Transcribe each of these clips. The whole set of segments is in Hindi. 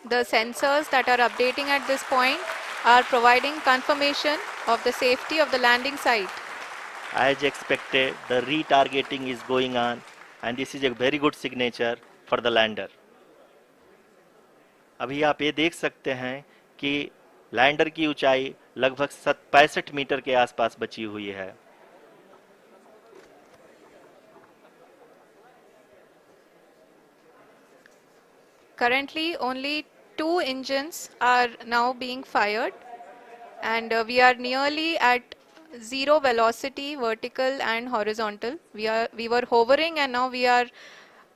The sensors that are updating at this point are providing confirmation of the safety of the landing site. As expected, the retargeting is going on, and this is a very good signature for the lander. अभी आप ये देख सकते हैं कि लैंडर की ऊंचाई लगभग 65 मीटर के आसपास बची हुई है. Currently, only 2 engines are now being fired, and we are nearly at zero velocity, vertical and horizontal. We were hovering, and now we are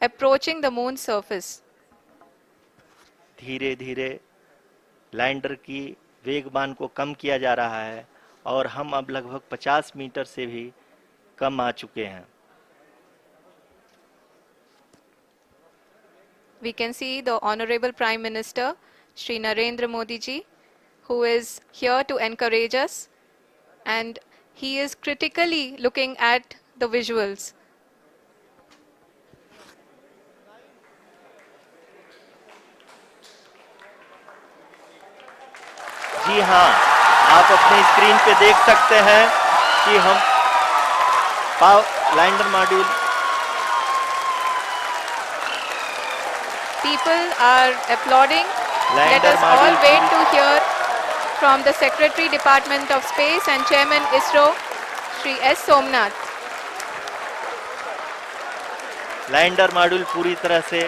approaching the moon's surface. धीरे धीरे लैंडर की वेगमान को कम किया जा रहा है और हम अब लगभग 50 मीटर से भी कम आ चुके हैं. We can see the Honorable Prime Minister, Shri Narendra Modi ji, who is here to encourage us, and he is critically looking at the visuals. जी हाँ, आप अपनी स्क्रीन पे देख सकते हैं कि हम lander module. People are applauding. Let us all wait to hear from the Secretary Department of Space and Chairman ISRO, Shri S. Somnath. Lander module पूरी तरह से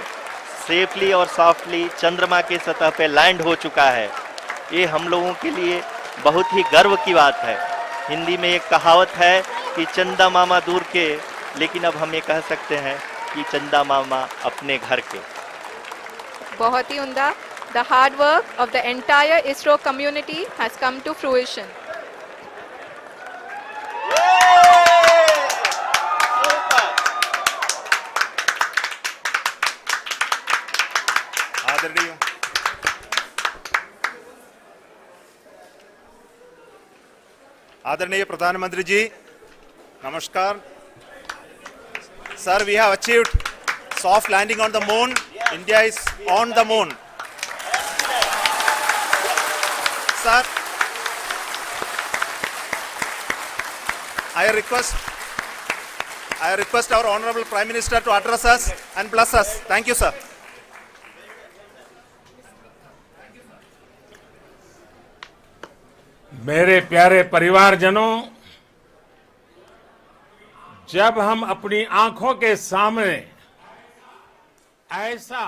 सेफली और सॉफ्टली चंद्रमा के सतह पे लैंड हो चुका है. ये हम लोगों के लिए बहुत ही गर्व की बात है. हिंदी में एक कहावत है कि चंदा मामा दूर के, लेकिन अब हम ये कह सकते हैं कि चंदा मामा अपने घर के. बहुत ही उम्दा. The hard work of the entire ISRO community has come to fruition. आदरणीय प्रधानमंत्री जी, नमस्कार. Sir, we have achieved soft landing on the moon. India is on the moon. Sir, I request our Honorable Prime Minister to address us and bless us. Thank you, sir. मेरे प्यारे परिवारजनों, जब हम अपनी आंखों के सामने ऐसा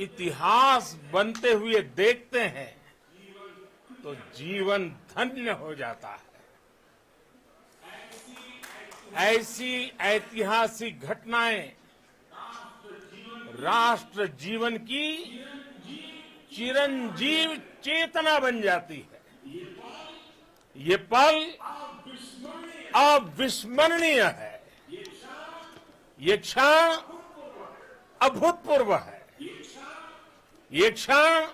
इतिहास बनते हुए देखते हैं तो जीवन धन्य हो जाता है. ऐसी ऐतिहासिक घटनाएं राष्ट्र जीवन की चिरंजीव चेतना बन जाती है. ये पल अविस्मरणीय है. ये क्षण अभूतपूर्व है. ये क्षण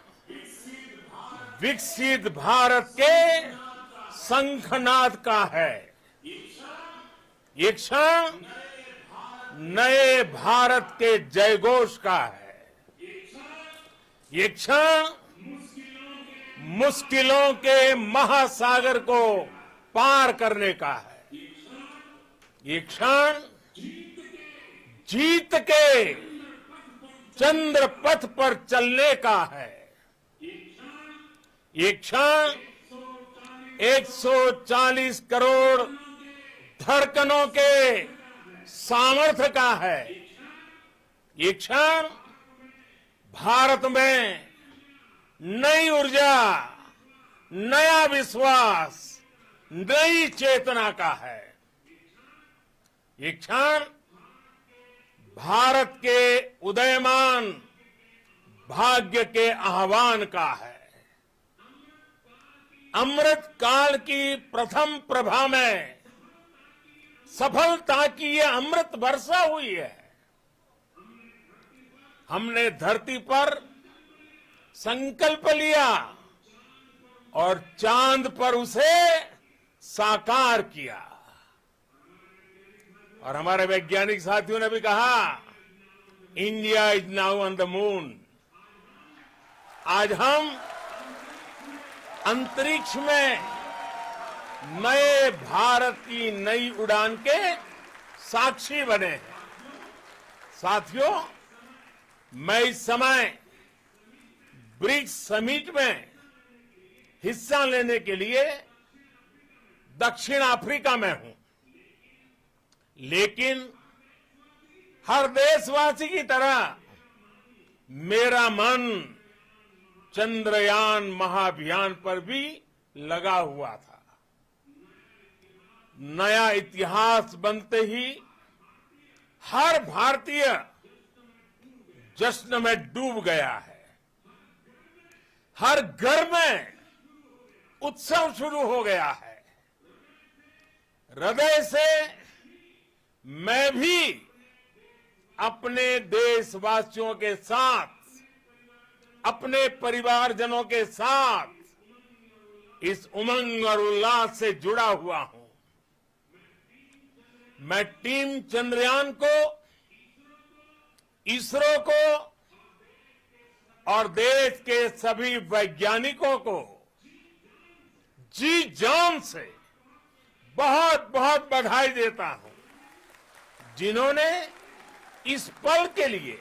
विकसित भारत के शंखनाद का है. ये क्षण नए भारत के जयघोष का है. ये क्षण मुश्किलों के महासागर को पार करने का है. ये क्षण जीत के चंद्र पथ पर चलने का है. ये क्षण 140 करोड़ धड़कनों के सामर्थ्य का है. ये क्षण भारत में नई ऊर्जा, नया विश्वास, नई चेतना का है. ये क्षण भारत के उदयमान भाग्य के आह्वान का है. अमृत काल की प्रथम प्रभा में सफलता की ये अमृत वर्षा हुई है. हमने धरती पर संकल्प लिया और चांद पर उसे साकार किया. और हमारे वैज्ञानिक साथियों ने भी कहा, India is now on the moon. आज हम अंतरिक्ष में नए भारत की नई उड़ान के साक्षी बने हैं। साथियों, मैं इस समय ब्रिक्स समिट में हिस्सा लेने के लिए दक्षिण अफ्रीका में हूं, लेकिन हर देशवासी की तरह मेरा मन चंद्रयान महाअभियान पर भी लगा हुआ था। नया इतिहास बनते ही हर भारतीय जश्न में डूब गया है। हर घर में उत्सव शुरू हो गया है। हृदय से मैं भी अपने देशवासियों के साथ, अपने परिवारजनों के साथ इस उमंग और उल्लास से जुड़ा हुआ हूं। मैं टीम चंद्रयान को, इसरो को और देश के सभी वैज्ञानिकों को जी जान से बहुत बहुत बधाई देता हूं, जिन्होंने इस पल के लिए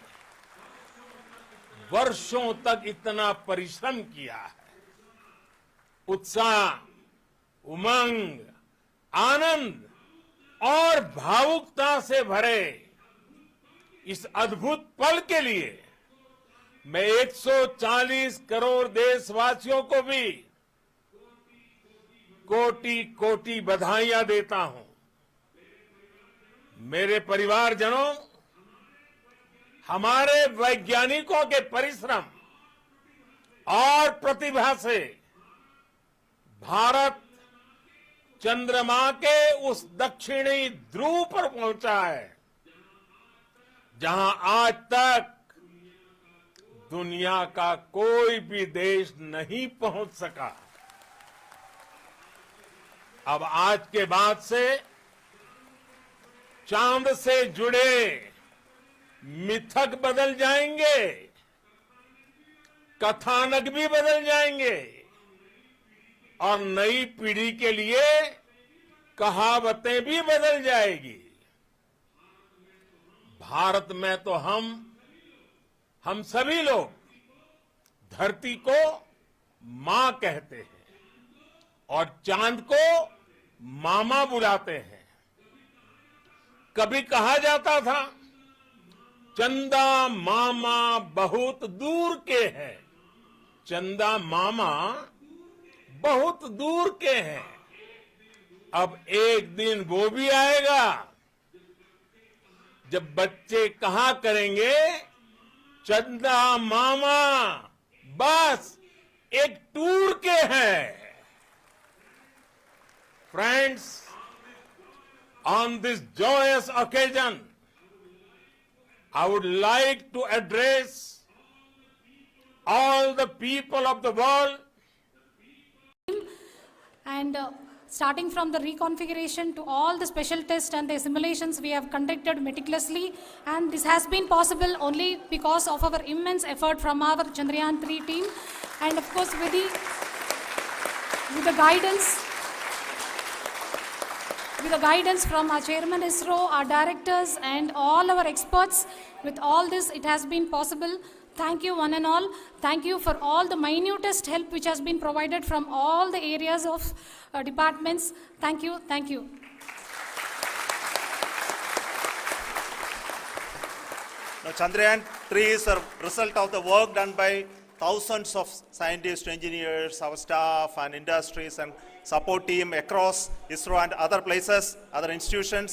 वर्षों तक इतना परिश्रम किया है। उत्साह, उमंग, आनंद और भावुकता से भरे इस अद्भुत पल के लिए मैं 140 करोड़ देशवासियों को भी कोटि कोटि बधाइयां देता हूं। मेरे परिवारजनों, हमारे वैज्ञानिकों के परिश्रम और प्रतिभा से भारत चंद्रमा के उस दक्षिणी ध्रुव पर पहुंचा है, जहां आज तक दुनिया का कोई भी देश नहीं पहुंच सका। अब आज के बाद से चांद से जुड़े मिथक बदल जाएंगे, कथानक भी बदल जाएंगे और नई पीढ़ी के लिए कहावतें भी बदल जाएगी। भारत में तो हम सभी लोग धरती को मां कहते हैं और चांद को मामा बुलाते हैं। कभी कहा जाता था, चंदा मामा बहुत दूर के हैं। चंदा मामा बहुत दूर के हैं। अब एक दिन वो भी आएगा जब बच्चे कहा करेंगे, चंदा मामा बस एक टूर के हैं। Friends, on this joyous occasion, I would like to address all the people of the world. And starting from the reconfiguration to all the special tests and the simulations we have conducted meticulously, and this has been possible only because of our immense effort from our Chandrayaan-3 team, and of course with the guidance from our chairman ISRO, our directors and all our experts. With all this, it has been possible. Thank you one and all. Thank you for all the minutest help which has been provided from all the areas of departments. Thank you. Thank you. Now, Chandrayaan-3 is a result of the work done by thousands of scientists, engineers, our staff and industries and support team across ISRO and other places, other institutions.